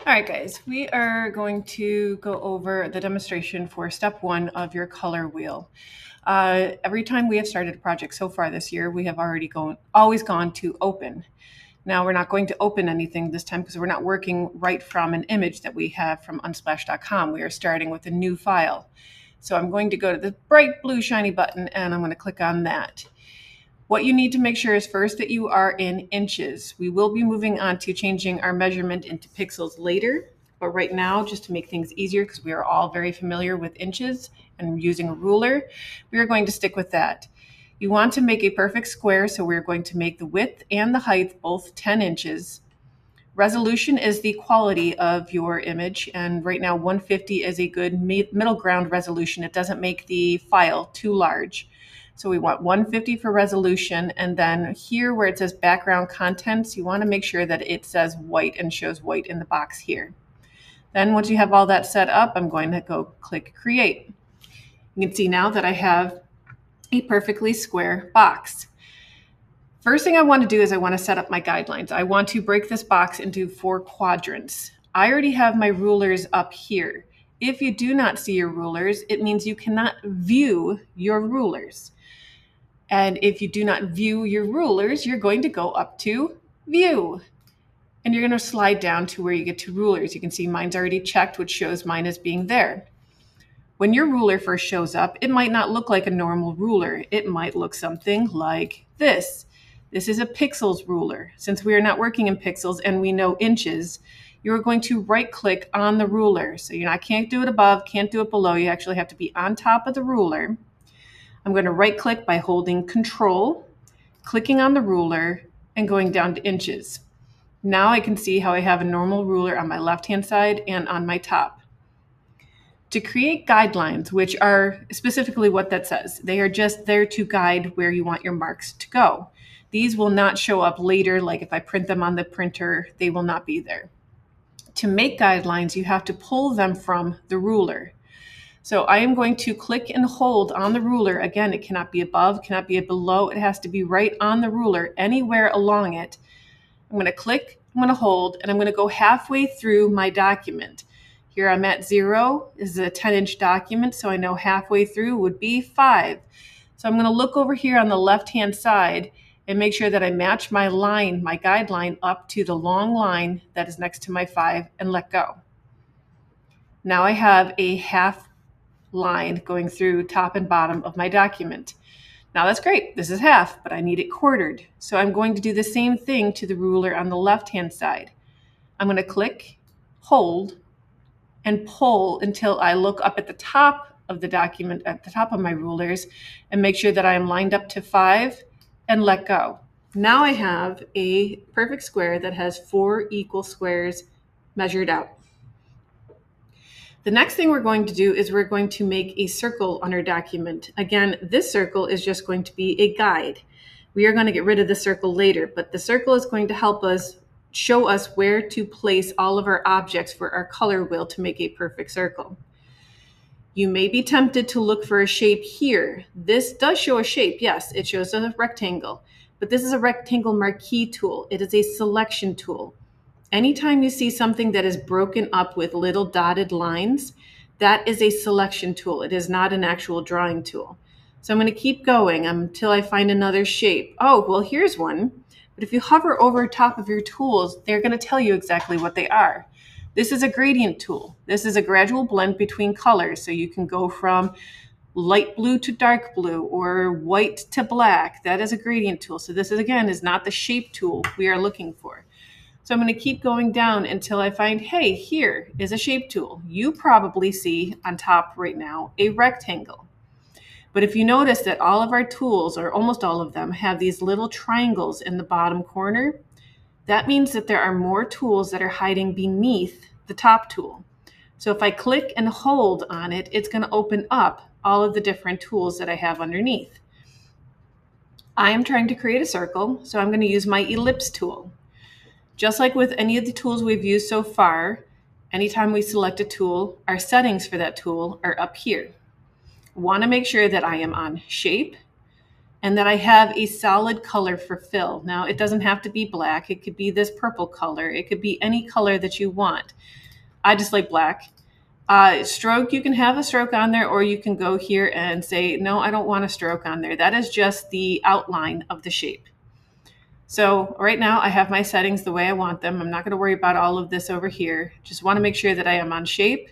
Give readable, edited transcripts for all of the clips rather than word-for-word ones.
All right, guys, we are going to go over the demonstration for step one of your color wheel. Every time we have started a project so far this year, we have always gone to open. Now we're not going to open anything this time because we're not working right from an image that we have from unsplash.com. We are starting with a new file. So I'm going to go to the bright blue shiny button and I'm going to click on that. What you need to make sure is first that you are in inches. We will be moving on to changing our measurement into pixels later, but right now, just to make things easier, because we are all very familiar with inches and using a ruler, we are going to stick with that. You want to make a perfect square, so we're going to make the width and the height both 10 inches. Resolution is the quality of your image, and right now 150 is a good middle ground resolution. It doesn't make the file too large. So we want 150 for resolution, and then here where it says background contents, you want to make sure that it says white and shows white in the box here. Then once you have all that set up, I'm going to go click create. You can see now that I have a perfectly square box. First thing I want to do is I want to set up my guidelines. I want to break this box into 4 quadrants. I already have my rulers up here. If you do not see your rulers, it means you cannot view your rulers. And if you do not view your rulers, you're going to go up to view. And you're going to slide down to where you get to rulers. You can see mine's already checked, which shows mine as being there. When your ruler first shows up, it might not look like a normal ruler. It might look something like this. This is a pixels ruler. Since we are not working in pixels and we know inches, you're going to right click on the ruler. So can't do it above, can't do it below. You actually have to be on top of the ruler. I'm going to right click by holding Control, clicking on the ruler, and going down to inches. Now I can see how I have a normal ruler on my left-hand side and on my top. To create guidelines, which are specifically what that says, they are just there to guide where you want your marks to go. These will not show up later, like if I print them on the printer, they will not be there. To make guidelines, you have to pull them from the ruler. So I am going to click and hold on the ruler. Again, it cannot be above, cannot be below. It has to be right on the ruler, anywhere along it. I'm going to click, I'm going to hold, and I'm going to go halfway through my document. Here I'm at 0. This is a 10-inch document, so I know halfway through would be 5. So I'm going to look over here on the left-hand side and make sure that I match my line, my guideline, up to the long line that is next to my 5 and let go. Now I have a half line going through top and bottom of my document. Now that's great. This is half, but I need it quartered. So I'm going to do the same thing to the ruler on the left-hand side. I'm going to click, hold, and pull until I look up at the top of the document, at the top of my rulers, and make sure that I am lined up to 5 and let go. Now I have a perfect square that has 4 equal squares measured out. The next thing we're going to do is we're going to make a circle on our document. Again, this circle is just going to be a guide. We are going to get rid of the circle later, but the circle is going to help us show us where to place all of our objects for our color wheel to make a perfect circle. You may be tempted to look for a shape here. This does show a shape, yes, it shows a rectangle, but this is a rectangle marquee tool. It is a selection tool. Anytime you see something that is broken up with little dotted lines, that is a selection tool. It is not an actual drawing tool. So I'm going to keep going until I find another shape. Oh, well, here's one. But if you hover over top of your tools, they're going to tell you exactly what they are. This is a gradient tool. This is a gradual blend between colors. So you can go from light blue to dark blue or white to black. That is a gradient tool. So this is, again, is not the shape tool we are looking for. So I'm going to keep going down until I find, hey, here is a shape tool. You probably see on top right now a rectangle. But if you notice that all of our tools, or almost all of them, have these little triangles in the bottom corner, that means that there are more tools that are hiding beneath the top tool. So if I click and hold on it, it's going to open up all of the different tools that I have underneath. I am trying to create a circle, so I'm going to use my ellipse tool. Just like with any of the tools we've used so far, anytime we select a tool, our settings for that tool are up here. I want to make sure that I am on shape and that I have a solid color for fill. Now, it doesn't have to be black. It could be this purple color. It could be any color that you want. I just like black. Stroke, you can have a stroke on there, or you can go here and say, no, I don't want a stroke on there. That is just the outline of the shape. So right now I have my settings the way I want them. I'm not going to worry about all of this over here. Just want to make sure that I am on shape.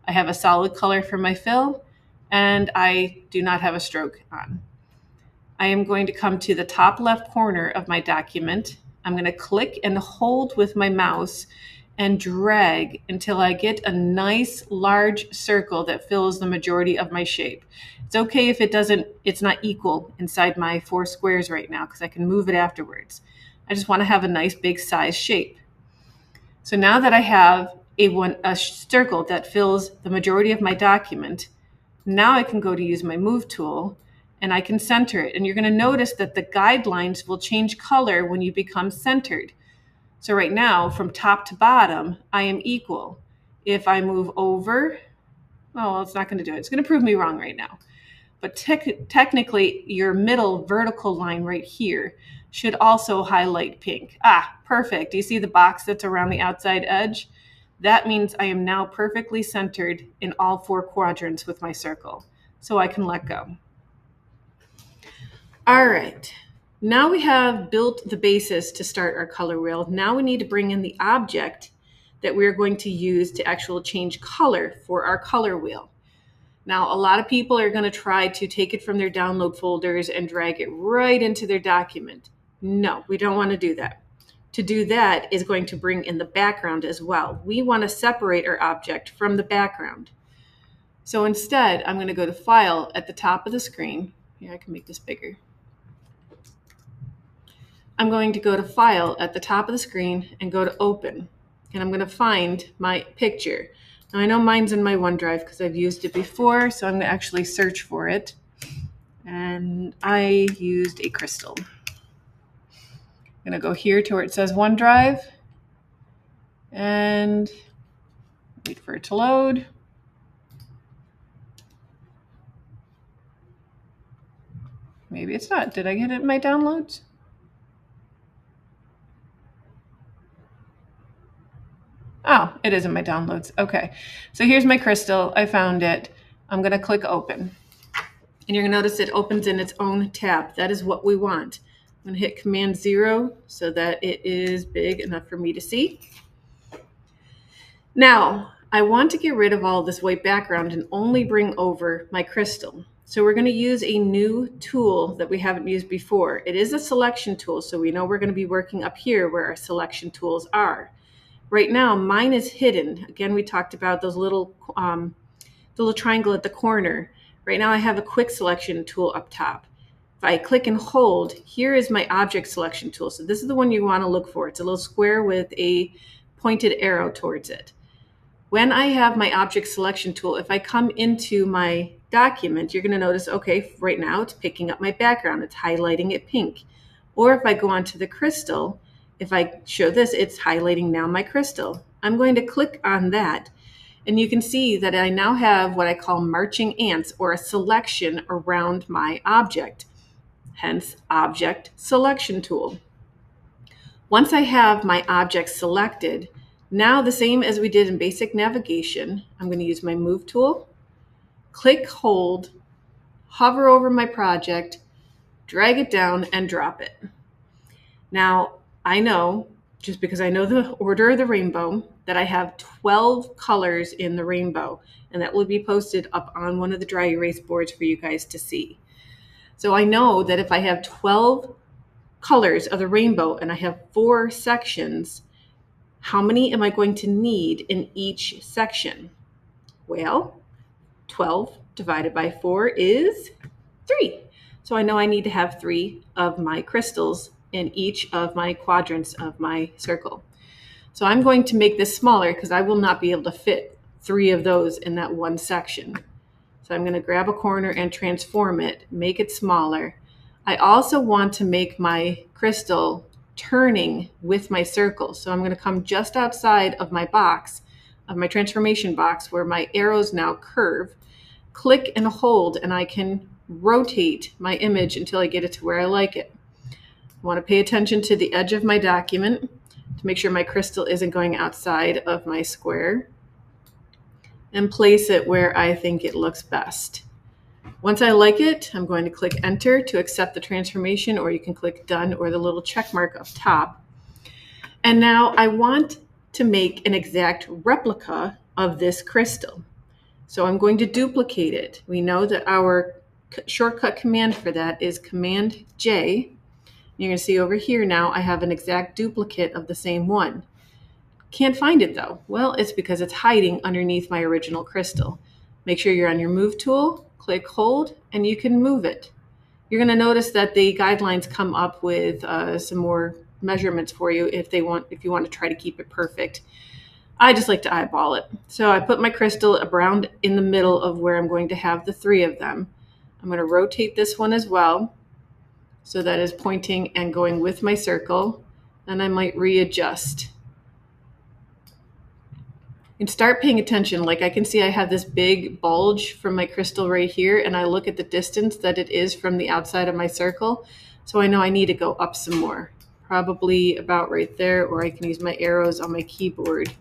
I have a solid color for my fill, and I do not have a stroke on. I am going to come to the top left corner of my document. I'm going to click and hold with my mouse and drag until I get a nice large circle that fills the majority of my shape. It's okay if it's not equal inside my 4 squares right now, because I can move it afterwards. I just want to have a nice big size shape. So now that I have a circle that fills the majority of my document, now I can go to use my move tool and I can center it. And you're going to notice that the guidelines will change color when you become centered. So right now, from top to bottom, I am equal. If I move over, well, it's not going to do it. It's going to prove me wrong right now. But technically, your middle vertical line right here should also highlight pink. Ah, perfect. Do you see the box that's around the outside edge? That means I am now perfectly centered in all 4 quadrants with my circle. So I can let go. All right. Now we have built the basis to start our color wheel. Now we need to bring in the object that we're going to use to actually change color for our color wheel. Now, a lot of people are going to try to take it from their download folders and drag it right into their document. No, we don't want to do that. To do that is going to bring in the background as well. We want to separate our object from the background. So instead, I'm going to go to File at the top of the screen. Here, I can make this bigger. I'm going to go to File at the top of the screen and go to Open. And I'm going to find my picture. Now I know mine's in my OneDrive because I've used it before, so I'm going to actually search for it. And I used a crystal. I'm going to go here to where it says OneDrive and wait for it to load. Maybe it's not. Did I get it in my downloads? Oh, it is in my downloads. Okay, so here's my crystal. I found it. I'm going to click Open. And you're going to notice it opens in its own tab. That is what we want. I'm going to hit Command 0 so that it is big enough for me to see. Now, I want to get rid of all this white background and only bring over my crystal. So we're going to use a new tool that we haven't used before. It is a selection tool, so we know we're going to be working up here where our selection tools are. Right now, mine is hidden. Again, we talked about those little triangle at the corner. Right now, I have a quick selection tool up top. If I click and hold, here is my object selection tool. So this is the one you want to look for. It's a little square with a pointed arrow towards it. When I have my object selection tool, if I come into my document, you're going to notice, okay, right now it's picking up my background. It's highlighting it pink. Or if I go onto the crystal, if I show this, it's highlighting now my crystal. I'm going to click on that, and you can see that I now have what I call marching ants, or a selection around my object, hence Object Selection Tool. Once I have my object selected, now the same as we did in basic navigation, I'm going to use my Move tool, click, hold, hover over my project, drag it down, and drop it. Now, I know, just because I know the order of the rainbow, that I have 12 colors in the rainbow, and that will be posted up on one of the dry erase boards for you guys to see. So I know that if I have 12 colors of the rainbow and I have 4 sections, how many am I going to need in each section? Well, 12 divided by 4 is 3. So I know I need to have 3 of my crystals in each of my quadrants of my circle. So I'm going to make this smaller because I will not be able to fit 3 of those in that one section. So I'm going to grab a corner and transform it, make it smaller. I also want to make my crystal turning with my circle. So I'm going to come just outside of my box, of my transformation box, where my arrows now curve, click and hold, and I can rotate my image until I get it to where I like it. I want to pay attention to the edge of my document to make sure my crystal isn't going outside of my square, and place it where I think it looks best. Once I like it, I'm going to click enter to accept the transformation, or you can click done or the little check mark up top. And now I want to make an exact replica of this crystal. So I'm going to duplicate it. We know that our shortcut command for that is Command J. You're going to see over here now I have an exact duplicate of the same one. Can't find it though. Well, it's because it's hiding underneath my original crystal. Make sure you're on your move tool, click hold, and you can move it. You're going to notice that the guidelines come up with some more measurements for you if you want to try to keep it perfect. I just like to eyeball it. So I put my crystal around in the middle of where I'm going to have the three of them. I'm going to rotate this one as well, so that is pointing and going with my circle. And I might readjust. And start paying attention. Like I can see I have this big bulge from my crystal right here, and I look at the distance that it is from the outside of my circle. So I know I need to go up some more, probably about right there, or I can use my arrows on my keyboard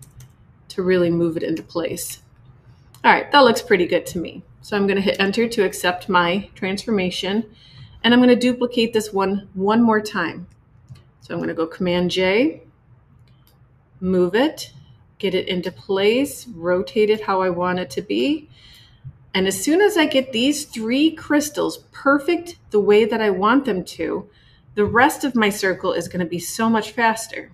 to really move it into place. All right, that looks pretty good to me. So I'm going to hit enter to accept my transformation, and I'm going to duplicate this one more time. So I'm going to go Command J, move it, get it into place, rotate it how I want it to be. And as soon as I get these three crystals perfect the way that I want them to, the rest of my circle is going to be so much faster.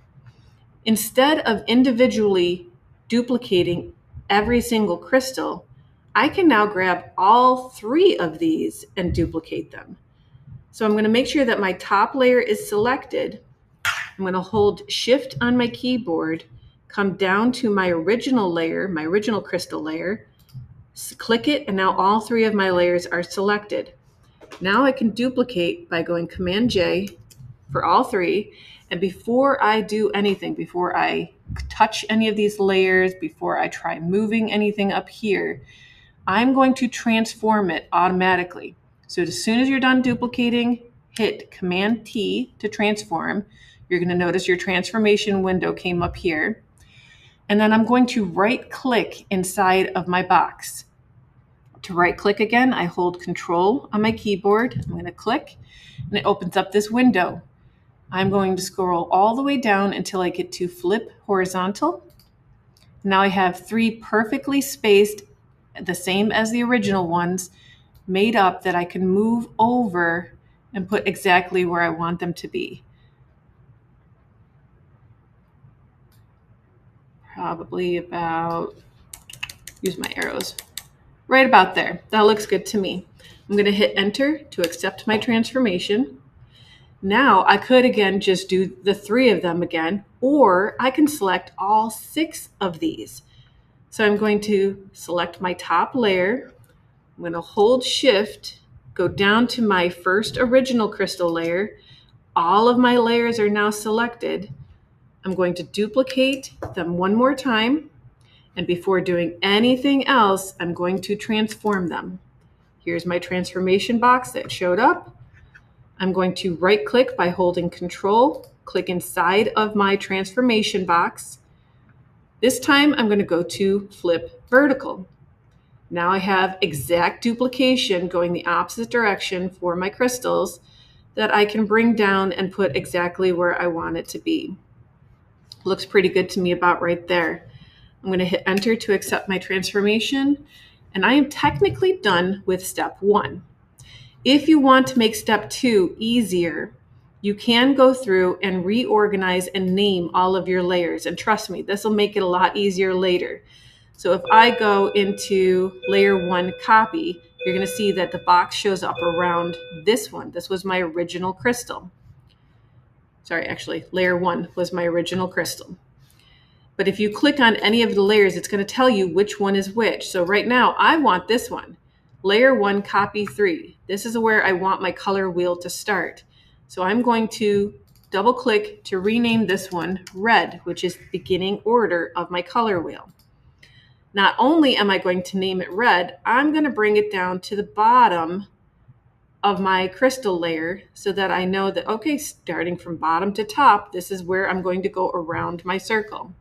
Instead of individually duplicating every single crystal, I can now grab all three of these and duplicate them. So I'm going to make sure that my top layer is selected. I'm going to hold Shift on my keyboard, come down to my original layer, my original crystal layer, click it, and now all three of my layers are selected. Now I can duplicate by going Command J for all three. And before I do anything, before I touch any of these layers, before I try moving anything up here, I'm going to transform it automatically. So as soon as you're done duplicating, hit Command T to transform. You're going to notice your transformation window came up here. And then I'm going to right click inside of my box. To right click again, I hold Control on my keyboard. I'm going to click, and it opens up this window. I'm going to scroll all the way down until I get to flip horizontal. Now I have three perfectly spaced, the same as the original ones, made up that I can move over and put exactly where I want them to be. Probably about, use my arrows, right about there. That looks good to me. I'm going to hit enter to accept my transformation. Now I could again just do the three of them again, or I can select all six of these. So I'm going to select my top layer. I'm going to hold Shift, go down to my first original crystal layer. All of my layers are now selected. I'm going to duplicate them one more time. And before doing anything else, I'm going to transform them. Here's my transformation box that showed up. I'm going to right click by holding Control, click inside of my transformation box. This time I'm going to go to flip vertical. Now I have exact duplication going the opposite direction for my crystals that I can bring down and put exactly where I want it to be. Looks pretty good to me about right there. I'm going to hit enter to accept my transformation, and I am technically done with step one. If you want to make step two easier, you can go through and reorganize and name all of your layers. And trust me, this will make it a lot easier later. So if I go into layer one copy, you're going to see that the box shows up around this one. This was my original crystal. Sorry, actually, layer one was my original crystal. But if you click on any of the layers, it's going to tell you which one is which. So right now, I want this one. Layer one, copy 3. This is where I want my color wheel to start. So I'm going to double click to rename this one red, which is the beginning order of my color wheel. Not only am I going to name it red, I'm going to bring it down to the bottom of my crystal layer so that I know that, okay, starting from bottom to top, this is where I'm going to go around my circle.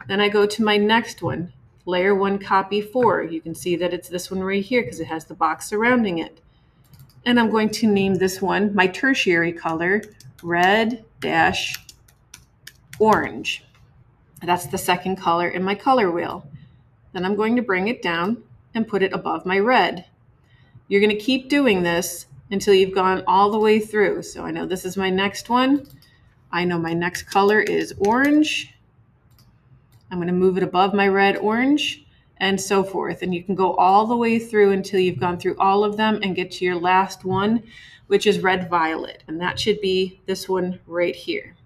Then I go to my next one, layer 1, copy 4. You can see that it's this one right here because it has the box surrounding it. And I'm going to name this one my tertiary color, red-orange. That's the second color in my color wheel. Then I'm going to bring it down and put it above my red. You're going to keep doing this until you've gone all the way through. So I know this is my next one. I know my next color is orange. I'm going to move it above my red, orange, and so forth. And you can go all the way through until you've gone through all of them and get to your last one, which is red, violet. And that should be this one right here.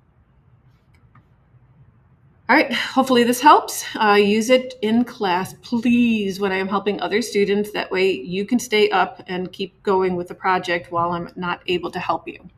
All right, hopefully this helps. Use it in class, please, when I am helping other students. That way you can stay up and keep going with the project while I'm not able to help you.